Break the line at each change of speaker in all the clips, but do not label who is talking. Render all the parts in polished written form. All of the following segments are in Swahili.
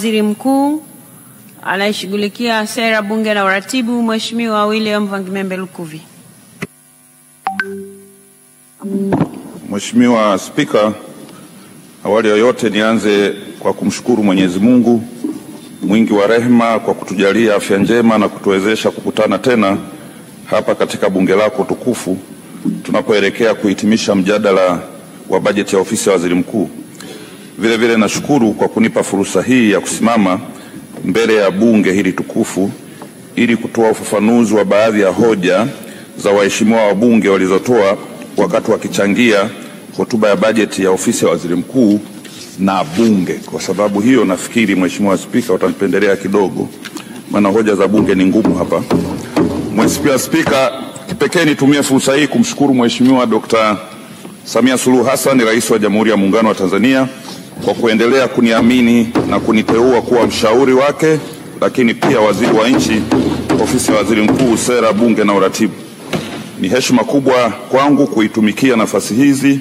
Waziri Mkuu anayeshughulikia sera, bunge na uratibu, Mheshimiwa William Vangimembe Lukuvi.
Mheshimiwa Spika, awali ya yote nianze kwa kumshukuru Mwenyezi Mungu mwingi wa rehema kwa kutujalia afya njema na kutuwezesha kukutana tena hapa katika bunge lako tukufu tunapoelekea kuhitimisha mjadala wa bajeti ya ofisi ya Waziri Mkuu. Vile vile nashukuru kwa kunipa fursa hii ya kusimama mbele ya bunge hili tukufu ili kutoa ufafanuzi wa baadhi ya hoja za waheshimiwa wabunge walizotoa wakati wakichangia hotuba ya bajeti ya ofisi ya Waziri Mkuu na bunge. Kwa sababu hiyo nafikiri Mheshimiwa Spika utanipendelea kidogo, maana hoja za bunge ni ngumu hapa. Mheshimiwa Spika, kipekee nitumie fursa hii kumshukuru Mheshimiwa Dr. Samia Suluhu Hassan, Rais wa Jamhuri ya Muungano wa Tanzania, kwa kuendelea kuniamini na kuniteua kuwa mshauri wake, lakini pia waziri wa nchi, ofisi ya Waziri Mkuu, sera, bunge na uratibu. Ni heshima kubwa kwangu kuitumikia nafasi hizi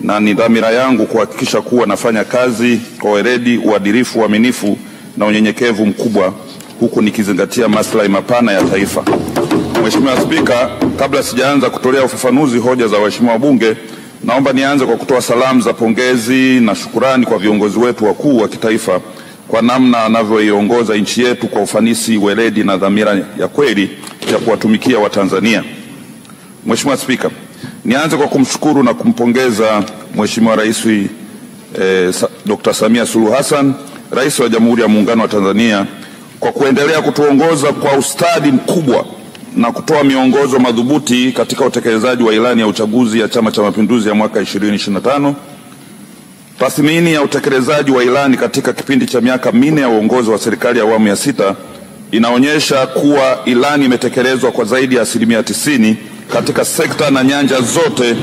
na ni dhamira yangu kuhakikisha kuwa nafanya kazi kwa weledi, uadilifu, uaminifu na unyenyekevu mkubwa, huku nikizingatia maslahi mapana ya taifa. Mheshimiwa Spika, kabla sijaanza kutolea ufafanuzi hoja za waheshimiwa wabunge, naomba nianze kwa kutoa salamu za pongezi na shukurani kwa viongozi wetu wakuu wa kitaifa kwa namna anavyoiongoza nchi yetu kwa ufanisi, weledi na dhamira ya kweli ya kuwatumikia Watanzania. Mheshimiwa Spika, nianze kwa kumshukuru na kumpongeza Mheshimiwa Rais Dr. Samia Suluhu Hassan, Rais wa Jamhuri ya Muungano wa Tanzania, kwa kuendelea kutuongoza kwa ustadi mkubwa na kutoa miongozo madhubuti katika utekelezaji wa ilani ya uchaguzi ya Chama cha Mapinduzi ya mwaka 2025. Tathmini ya utekelezaji wa ilani katika kipindi cha miaka minne ya uongozi wa serikali ya awamu ya 6 inaonyesha kuwa ilani imetekelezwa kwa zaidi ya 90% katika sekta na nyanja zote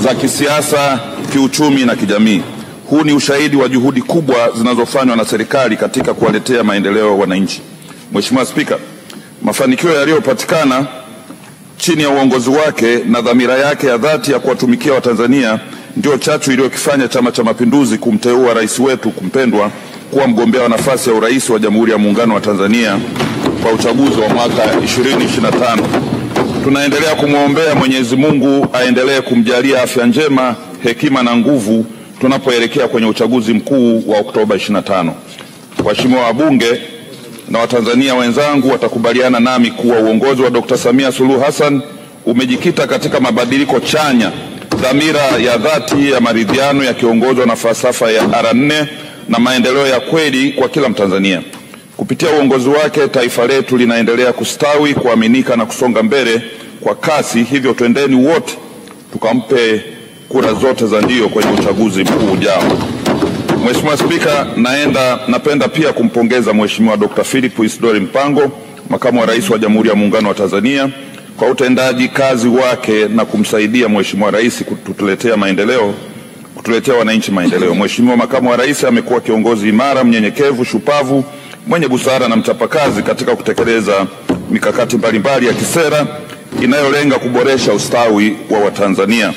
za kisiasa, kiuchumi na kijamii. Huu ni ushahidi wa juhudi kubwa zinazofanywa na serikali katika kuwaletea maendeleo wananchi. Mheshimiwa Spika, mafanikio yaliyopatikana chini ya uongozi wake na dhamira yake ya dhati ya kuwatumikia Watanzania ndio chachu iliyokifanya Chama cha Mapinduzi kumteua rais wetu kumpendwa kuwa mgombea wa nafasi ya urais wa Jamhuri ya Muungano wa Tanzania kwa uchaguzi wa mwaka 2025. Tunaendelea kumwombea Mwenyezi Mungu aendelee kumjalia afya njema, hekima na nguvu tunapoelekea kwenye uchaguzi mkuu wa Oktoba 25. Waheshimiwa wabunge na Watanzania wenzangu watakubaliana nami kuwa uongozi wa Dr. Samia Suluhu Hassan umejikita katika mabadiliko chanya, dhamira ya dhati ya maridhiano yakiongozwa na falsafa ya R4 na maendeleo ya kweli kwa kila Mtanzania. Kupitia uongozi wake taifa letu linaendelea kustawi, kuaminika na kusonga mbele kwa kasi. Hivyo twendeni wote tukampe kura zote za ndio kwenye uchaguzi mkuu ujao. Mheshimiwa Spika, napenda pia kumpongeza Mheshimiwa Dr. Philip Isdori Mpango, Makamu wa Rais wa Jamhuri ya Muungano wa Tanzania, kwa utendaji kazi wake na kumsaidia Mheshimiwa Rais kutuletea wananchi maendeleo. Mheshimiwa Makamu wa Rais amekuwa kiongozi imara, mnyenyekevu, shupavu, mwenye busara na mchapakazi katika kutekeleza mikakati mbalimbali ya kisera inayolenga kuboresha ustawi wa Watanzania.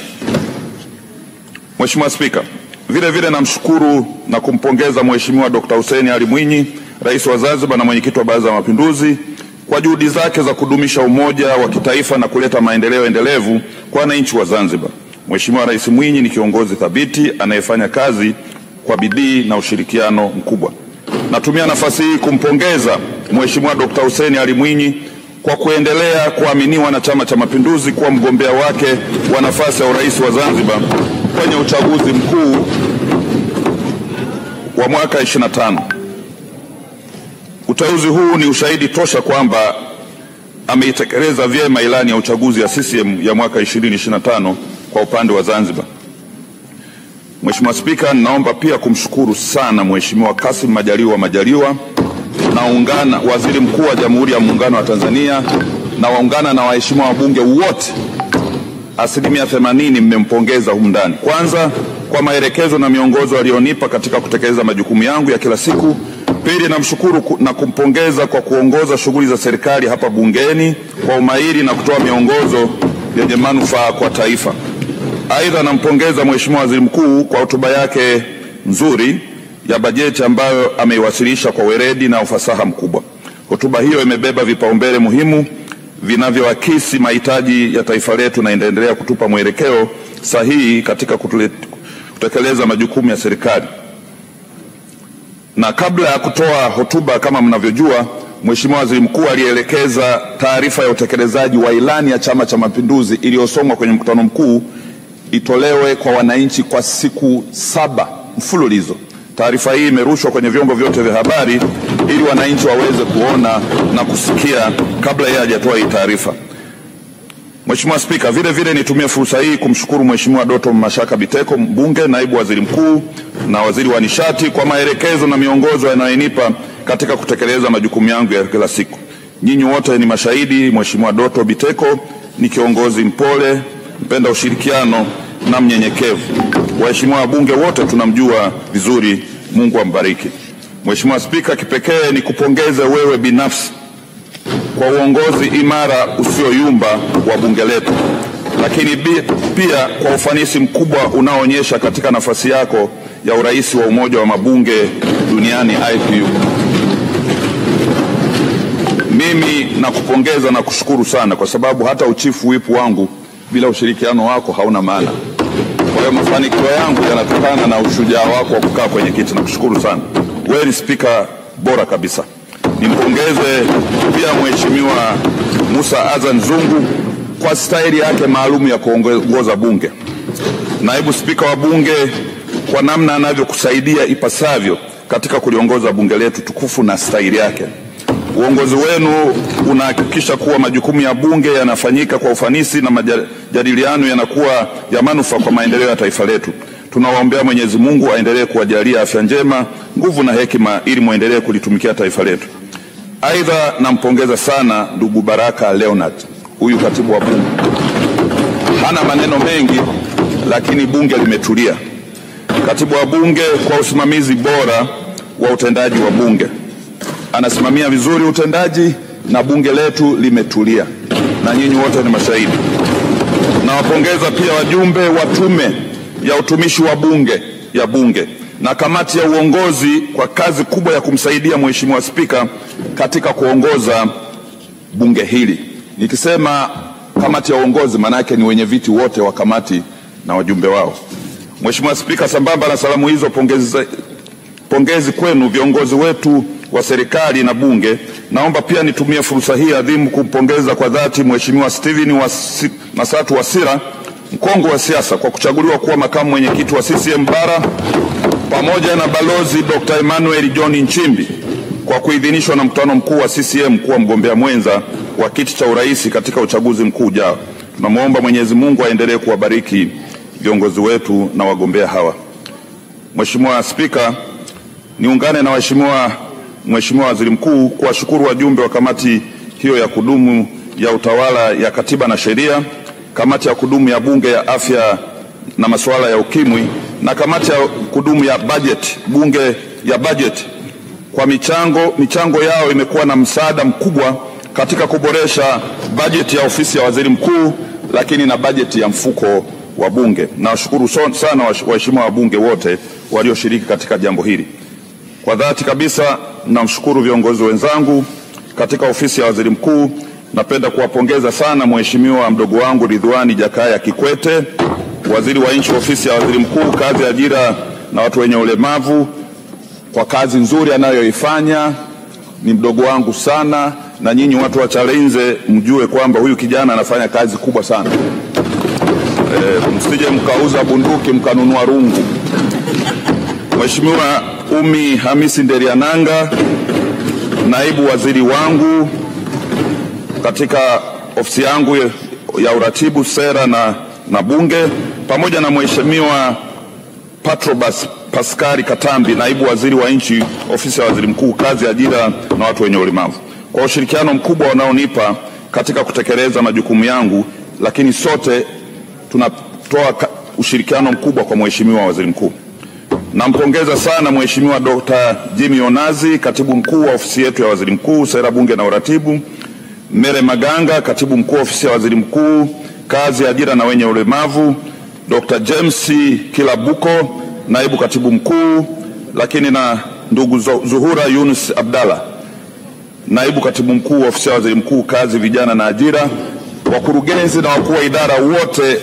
Mheshimiwa Spika, vile vile namshukuru na kumpongeza Mheshimiwa Dr. Hussein Ali Mwinyi, Rais wa Zanzibar na mwenyekiti wa Baraza la Mapinduzi, kwa juhudi zake za kudumisha umoja wa kitaifa na kuleta maendeleo endelevu kwa wananchi wa Zanzibar. Mheshimiwa Rais Mwinyi ni kiongozi thabiti anayefanya kazi kwa bidii na ushirikiano mkubwa. Natumia nafasi hii kumpongeza Mheshimiwa Dr. Hussein Ali Mwinyi kwa kuendelea kuaminiwa na Chama cha Mapinduzi kuwa mgombea wake wa nafasi ya urais wa Zanzibar kwenye uchaguzi mkuu wa mwaka 25. Uteuzi huu ni ushahidi tosha kwamba ameitekeleza vyema ilani ya uchaguzi ya CCM ya mwaka 2025 kwa upande wa Zanzibar. Mheshimiwa Spika, naomba pia kumshukuru sana Mheshimiwa Kassim Majaliwa na Waziri Mkuu wa Jamhuri ya Muungano wa Tanzania, na waungana na waheshimiwa wabunge wote 80% mmempongeza humu ndani. Kwanza kwa maelekezo na miongozo alionipa katika kutekeleza majukumu yangu ya kila siku. Pili, namshukuru na kumpongeza kwa kuongoza shughuli za serikali hapa bungeni kwa umahiri na kutoa miongozo yenye manufaa kwa taifa. Aidha, nampongeza Mheshimiwa Waziri Mkuu kwa hotuba yake nzuri ya bajeti ambayo ameiwasilisha kwa weledi na ufasaha mkubwa. Hotuba hiyo imebeba vipaumbele muhimu vinavyoakisi mahitaji ya taifa letu na inaendelea kutupa mwelekeo sahihi katika kutekeleza majukumu ya serikali. Na kabla ya kutoa hotuba, kama mnavyojua, Mheshimiwa Waziri Mkuu alielekeza taarifa ya utekelezaji wa ilani ya Chama cha Mapinduzi iliyosomwa kwenye mkutano mkuu itolewe kwa wananchi kwa siku 7 mfululizo. Taarifa hii imerushwa kwenye vyombo vyote vya habari ili wananchi waweze kuona na kusikia kabla yeye hajatoa hii taarifa. Mheshimiwa Spika, vile vile nitumie fursa hii kumshukuru Mheshimiwa Doto Mashaka Biteko, mbunge, naibu waziri mkuu na waziri wa nishati, kwa maelekezo na miongozo yanayonipa katika kutekeleza majukumu yangu ya kila siku. Nyinyi wote ni mashahidi, Mheshimiwa Doto Biteko ni kiongozi mpole, mpenda ushirikiano na mnyenyekevu. Waheshimiwa wabunge wote tunamjua vizuri, Mungu ambariki. Mheshimiwa Spika, kipekee ni kupongeze wewe binafsi kwa uongozi imara usioyumba wa bunge letu, lakini pia kwa ufanisi mkubwa unaoonyesha katika nafasi yako ya urais wa Umoja wa Mabunge Duniani IPU. Mimi nakupongeza na kushukuru sana, kwa sababu hata uchifu wipu wangu bila ushirikiano wako hauna maana. Kwa hiyo mafanikio yangu yanatokana na ushujaa wako wa kukaa kwenye kiti. Nakushukuru sana. Wewe ni spika bora kabisa. Nimpongeze pia Mheshimiwa Musa Azan Zungu kwa staili yake maalum ya kuongoza bunge. Naibu spika wa bunge kwa namna anavyokusaidia ipasavyo katika kuliongoza bunge letu tukufu na staili yake. Uongozi wenu unahakikisha kuwa majukumu ya bunge yanafanyika kwa ufanisi na majadiliano yanakuwa ya manufaa kwa maendeleo ya taifa letu. Tunawaombea Mwenyezi Mungu aendelee kuwajalia afya njema, nguvu na hekima ili muendelee kulitumikia taifa letu. Aidha, nampongeza sana ndugu Baraka Leonard, huyu katibu wa bunge. Hana maneno mengi lakini bunge limetulia. Katibu wa bunge kwa usimamizi bora wa utendaji wa bunge. Anasimamia vizuri utendaji na bunge letu limetulia, na nyinyi wote ni mashahidi. Nawapongeza pia wajumbe wa tume ya utumishi wa bunge na kamati ya uongozi kwa kazi kubwa ya kumsaidia Mheshimiwa Spika katika kuongoza bunge hili. Nikisema kamati ya uongozi, maana yake ni wenye viti wote wa kamati na wajumbe wao. Mheshimiwa Spika, sambamba na salamu hizo, pongezi kwenu viongozi wetu wa serikali na bunge, naomba pia nitumie fursa hii adhimu kumpongeza kwa dhati Mheshimiwa Steven Masatu Wasira, mkongwe wa siasa, kwa kuchaguliwa kuwa makamu mwenyekiti wa CCM Bara, pamoja na Balozi Dr. Emmanuel John Nchimbi kwa kuidhinishwa na mkutano mkuu wa CCM kuwa mgombea mwenza wa kiti cha urais katika uchaguzi mkuu ujao. Tunamwomba Mwenyezi Mungu aendelee kuwabariki viongozi wetu na wagombea hawa. Mheshimiwa Spika, niungane na Mheshimiwa Waziri Mkuu kuwashukuru wajumbe wa kamati hiyo ya kudumu ya utawala ya katiba na sheria, kamati ya kudumu ya bunge ya afya na masuala ya ukimwi, na kamati ya kudumu ya bunge ya budget. Kwa michango yao imekuwa na msaada mkubwa katika kuboresha bajeti ya ofisi ya waziri mkuu, lakini na bajeti ya mfuko wa bunge. Nawashukuru sana waheshimiwa wabunge wote walioshiriki katika jambo hili. Kwa dhati kabisa namshukuru viongozi wenzangu katika ofisi ya waziri mkuu. Napenda kuwapongeza sana Mheshimiwa mdogo wangu Ridhiwani Jakaya Kikwete, waziri wa nchi ofisi ya waziri mkuu, kazi, ajira na watu wenye ulemavu, kwa kazi nzuri anayoifanya. Ni mdogo wangu sana, na nyinyi watu wa Chalinze mjue kwamba huyu kijana anafanya kazi kubwa sana. Msije mkauza bunduki mkanunua rungu. Mheshimiwa Umi Hamisi Nderiananga, naibu waziri wangu katika ofisi yangu ya uratibu, sera na bunge, pamoja na Mheshimiwa Patrobas Pascali Katambi, naibu waziri wa nchi ofisi ya waziri mkuu, kazi, ajira na watu wenye ulemavu, kwa ushirikiano mkubwa wanaonipa katika kutekeleza majukumu yangu. Lakini sote tunatoa ushirikiano mkubwa kwa Mheshimiwa Waziri Mkuu. Nampongeza sana Mheshimiwa Dr. Jimmy Onazi, katibu mkuu wa ofisi yetu ya waziri mkuu, sera, bunge na uratibu, Mere Maganga, katibu mkuu wa ofisi ya waziri mkuu, kazi, ajira na wenye ulemavu, Dr. James Kilabuko, naibu katibu mkuu, lakini na ndugu Zuhura Yunus Abdalla, naibu katibu mkuu ofisi ya waziri mkuu kazi, vijana na ajira, wakurugenzi na wakuu wa idara wote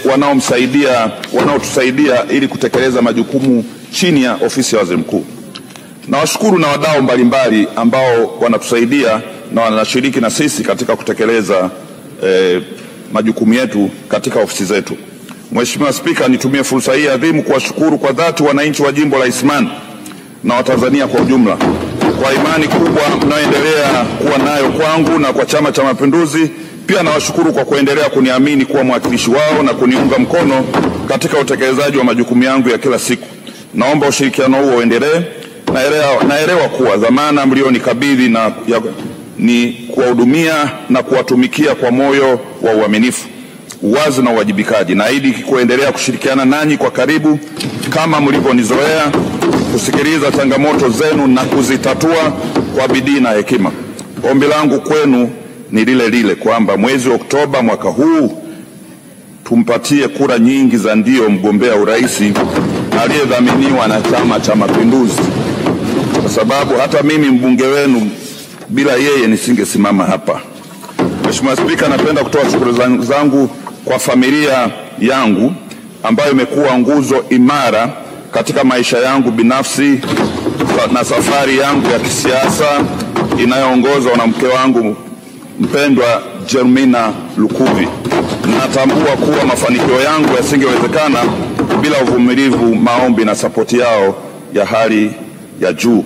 wanaotusaidia ili kutekeleza majukumu chini ya ofisi ya waziri mkuu. Na washukuru na wadau mbalimbali ambao wanatusaidia na wanashiriki na sisi katika kutekeleza majukumu yetu katika ofisi zetu. Mheshimiwa Spika, nitumie fursa hii adhimu kuwashukuru kwa dhati wananchi wa jimbo la Isimani na Watanzania kwa ujumla kwa imani kubwa mnayoendelea kuwa nayo kwangu na kwa Chama cha Mapinduzi. Pia nawashukuru kwa kuendelea kuniamini kuwa mwakilishi wao na kuniunga mkono katika utekelezaji wa majukumu yangu ya kila siku. Naomba ushirikiano huo uendelee. Naelewa kuwa dhamana mlionikabidhi ni kuwahudumia na kuwatumikia kwa moyo wa uaminifu, uwazi na uwajibikaji. Naahidi kuendelea kushirikiana nanyi kwa karibu kama mlivyonizoea, kusikiliza changamoto zenu na kuzitatua kwa bidii na hekima. Ombi langu kwenu ni lile kwamba mwezi Oktoba mwaka huu tumpatie kura nyingi za ndio mgombea urais aliyedhaminiwa na Chama cha Mapinduzi, kwa sababu hata mimi mbunge wenu bila yeye nisingesimama hapa. Mheshimiwa Spika, napenda kutoa shukrani zangu kwa familia yangu ambayo imekuwa nguzo imara katika maisha yangu binafsi na safari yangu ya kisiasa inayoongozwa na mke wangu mpendwa Jermina Lukuvi. Natambua kuwa mafanikio yangu yasingewezekana bila uvumilivu, maombi na sapoti yao ya hali ya juu.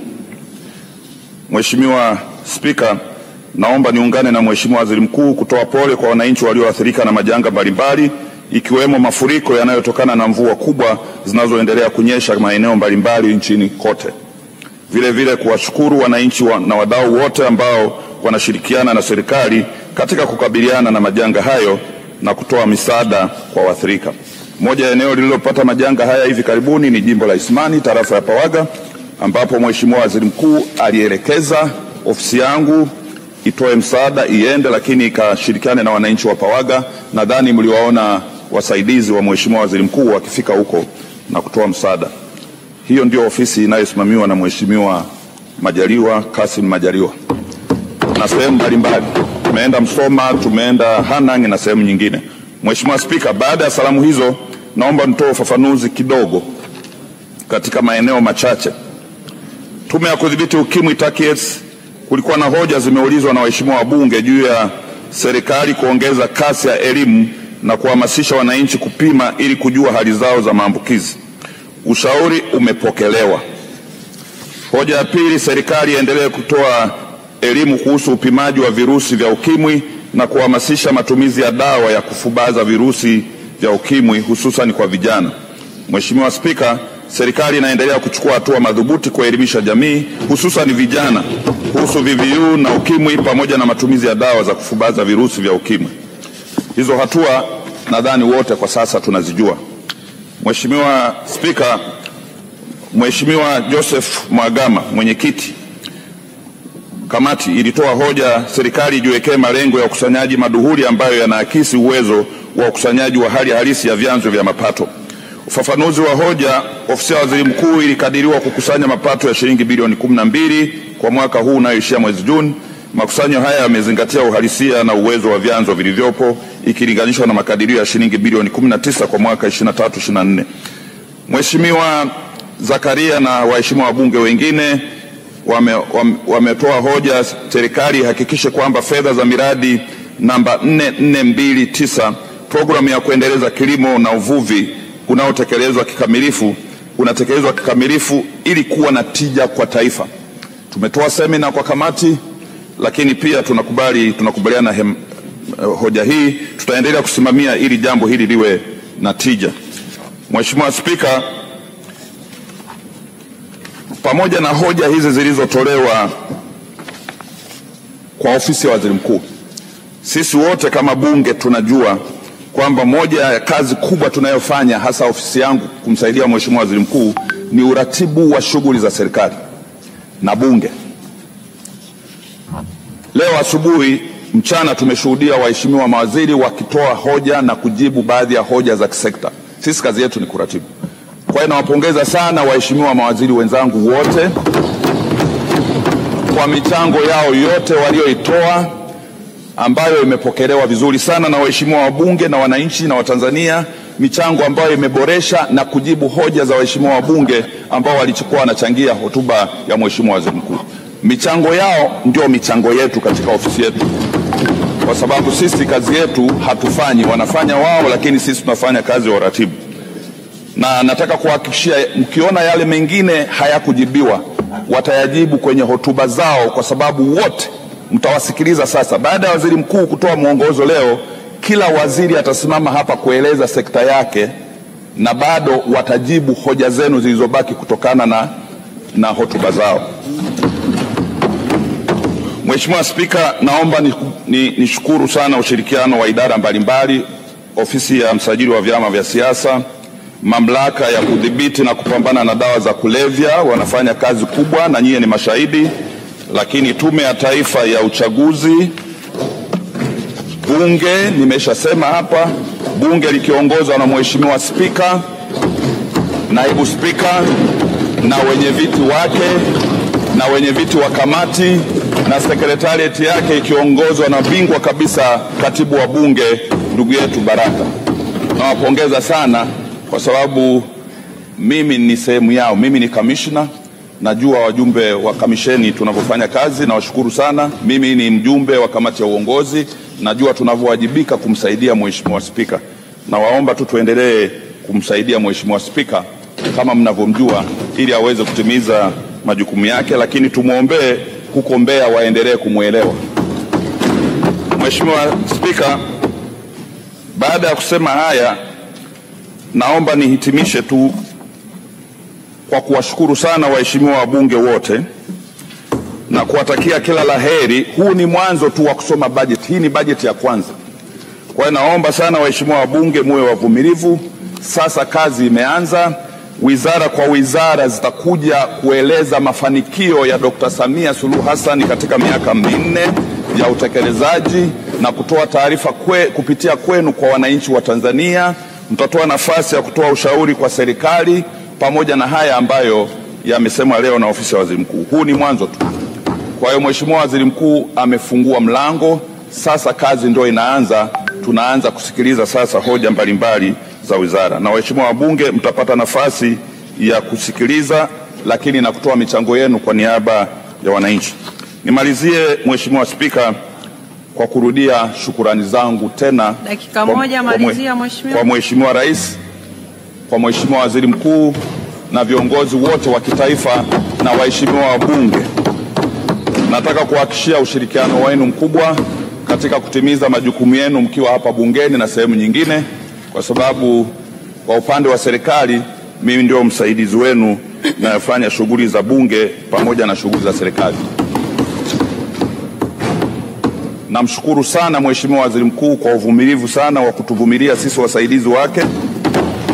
Mheshimiwa Spika, naomba niungane na Mheshimiwa Waziri Mkuu kutoa pole kwa wananchi walioathirika na majanga mbalimbali ikiwemo mafuriko yanayotokana na mvua kubwa zinazoendelea kunyesha maeneo mbalimbali nchini kote. Vile kuwashukuru wananchi na wadau wote ambao wanashirikiana na serikali katika kukabiliana na majanga hayo na kutoa misaada kwa waathirika. Moja ya eneo lililopata majanga haya hivi karibuni ni jimbo la Isimani, tarafa ya Pawaga, ambapo Mheshimiwa Waziri Mkuu alielekeza ofisi yangu itoe msaada iende, lakini ikashirikiana na wananchi wa Pawaga. Nadhani mliwaona wasaidizi wa Mheshimiwa Waziri Mkuu wakifika huko na kutoa msaada. Hiyo ndio ofisi inayosimamiwa na Mheshimiwa Kassim Majaliwa na sehemu mbalimbali. Tumeenda Msoma, tumeenda Hanang' na sehemu nyingine. Mheshimiwa Spika, baada ya salamu hizo, naomba nitoe ufafanuzi kidogo katika maeneo machache. Tume ya Kudhibiti Ukimwi TACAIDS, kulikuwa na hoja zimeulizwa na waheshimiwa wabunge juu ya serikali kuongeza kasi ya elimu na kuhamasisha wananchi kupima ili kujua hali zao za maambukizi. Ushauri umepokelewa. Hoja ya pili, serikali iendelee kutoa elimu kuhusu upimaji wa virusi vya ukimwi na kuhamasisha matumizi ya dawa ya kufubaza virusi vya ukimwi hususan kwa vijana. Mheshimiwa Spika, serikali inaendelea kuchukua hatua madhubuti kuelimisha jamii hususan vijana kuhusu VVU na ukimwi pamoja na matumizi ya dawa za kufubaza virusi vya ukimwi. Hizo hatua nadhani wote kwa sasa tunazijua. Mheshimiwa Spika, Mheshimiwa Joseph Mwagama, mwenyekiti kamati, ilitoa hoja serikali ijiwekee malengo ya ukusanyaji maduhuli ambayo yanaakisi uwezo wa ukusanyaji wa hali halisi ya vyanzo vya mapato. Ufafanuzi wa hoja, ofisi ya Waziri Mkuu ilikadiriwa kukusanya mapato ya shilingi bilioni 12 kwa mwaka huu unaoishia mwezi Juni. Makusanyo haya yamezingatia uhalisia na uwezo wa vyanzo vilivyopo ikilinganishwa na makadirio ya shilingi bilioni 19 kwa mwaka 23-24. Mheshimiwa Zakaria na waheshimiwa wabunge wengine wametoa hoja serikali ihakikishe kwamba fedha za miradi namba 4429 programu ya kuendeleza kilimo na uvuvi unatekelezwa kikamilifu ili kuwa na tija kwa taifa. Tumetoa semina kwa kamati, lakini pia tunakubaliana hoja hii, tutaendelea kusimamia ili jambo hili liwe na tija. Mheshimiwa Spika, pamoja na hoja hizi zilizotolewa kwa ofisi ya Waziri Mkuu, sisi wote kama bunge tunajua kwamba moja ya kazi kubwa tunayofanya hasa ofisi yangu kumsaidia Mheshimiwa Waziri Mkuu ni uratibu wa shughuli za serikali na bunge. Leo asubuhi, mchana tumeshuhudia waheshimiwa mawaziri wakitoa hoja na kujibu baadhi ya hoja za kisekta. Sisi kazi yetu ni kuratibu. Kwa hiyo nawapongeza sana waheshimiwa mawaziri wenzangu wote kwa michango yao yote walioitoa, ambayo imepokelewa vizuri sana na waheshimiwa wabunge na wananchi na Watanzania, michango ambayo imeboresha na kujibu hoja za waheshimiwa wabunge ambao walichukua wanachangia hotuba ya Mheshimiwa Waziri Mkuu. Michango yao ndio michango yetu katika ofisi yetu, kwa sababu sisi kazi yetu hatufanyi, wanafanya wao, lakini sisi tunafanya kazi ya uratibu. Na nataka kuhakikishia mkiona yale mengine hayakujibiwa, watayajibu kwenye hotuba zao, kwa sababu wote mtawasikiliza sasa. Baada ya waziri mkuu kutoa mwongozo leo, kila waziri atasimama hapa kueleza sekta yake, na bado watajibu hoja zenu zilizobaki kutokana na hotuba zao. Mheshimiwa Spika, naomba nishukuru sana ushirikiano wa idara mbalimbali, ofisi ya msajili wa vyama vya siasa, mamlaka ya kudhibiti na kupambana na dawa za kulevya, wanafanya kazi kubwa na nyie ni mashahidi, lakini Tume ya Taifa ya Uchaguzi, Bunge, nimeshasema hapa, Bunge likiongozwa na Mheshimiwa Spika, naibu Spika na wenye viti wake na wenye viti wa kamati na sekretarieti yake ikiongozwa na bingwa kabisa katibu wa Bunge ndugu yetu Baraka. Nawapongeza sana kwa sababu mimi ni sehemu yao, mimi ni kamishna, najua wajumbe wa kamisheni tunavyofanya kazi, na washukuru sana. Mimi ni mjumbe wa kamati ya uongozi, najua tunavyowajibika kumsaidia Mheshimiwa Spika, na waomba tu tuendelee kumsaidia Mheshimiwa Spika kama mnavyomjua, ili aweze kutimiza majukumu yake, lakini tumuombee huko Mbeya waendelee kumuelewa. Mheshimiwa Spika, baada ya kusema haya, naomba nihitimishe tu kwa kuwashukuru sana waheshimiwa wabunge wote na kuwatakia kila laheri. Huu ni mwanzo tu wa kusoma bajeti. Hii ni bajeti ya kwanza. Kwa hiyo naomba sana waheshimiwa wabunge muwe wavumilivu. Sasa kazi imeanza. Wizara kwa wizara zitakuja kueleza mafanikio ya Dr. Samia Suluhu Hassan katika miaka minne ya utekelezaji na kutoa taarifa kupitia kwenu kwa wananchi wa Tanzania. Mtatoa nafasi ya kutoa ushauri kwa serikali pamoja na haya ambayo yamesemwa leo na ofisi ya waziri mkuu. Huu ni mwanzo tu. Kwa hiyo Mheshimiwa Waziri Mkuu amefungua mlango, sasa kazi ndio inaanza. Tunaanza kusikiliza sasa hoja mbalimbali za wizara, na waheshimiwa wabunge mtapata nafasi ya kusikiliza, lakini na kutoa michango yenu kwa niaba ya wananchi. Nimalizie Mheshimiwa Spika kwa kurudia shukurani zangu tena
dakika moja, malizia Mheshimiwa,
kwa Mheshimiwa Rais, kwa Mheshimiwa Waziri Mkuu na viongozi wote wa kitaifa na waheshimiwa wabunge. Nataka kuhakikishia ushirikiano wenu mkubwa katika kutimiza majukumu yenu mkiwa hapa bungeni na sehemu nyingine, kwa sababu kwa upande wa serikali mimi ndio msaidizi wenu nayofanya shughuli za bunge pamoja na shughuli za serikali. Namshukuru sana Mheshimiwa Waziri Mkuu kwa uvumilivu sana wa kutuvumilia sisi wasaidizi wake.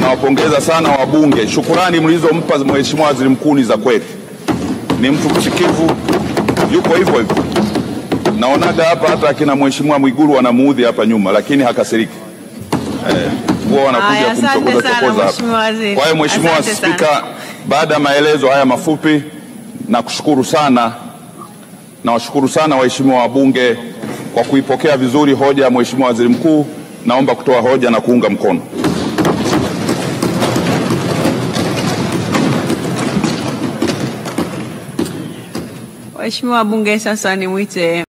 Nawapongeza sana wabunge. Shukurani mlizompa Mheshimiwa Waziri Mkuu ni za kweli. Ni mtu msikivu, yuko hivyo hivyo. Naonaga hapa hata akina Mheshimiwa Mwigulu wanamuudhi hapa nyuma, lakini hakasiriki. Huwa wanakuja kumchokoza hapa. Kwa hiyo Mheshimiwa Spika, baada ya maelezo haya mafupi, nakushukuru sana. Nawashukuru sana waheshimiwa wabunge kwa kuipokea vizuri hoja ya Mheshimiwa Waziri Mkuu. Naomba kutoa hoja na kuunga mkono.
Waheshimiwa wabunge, sasa nimwite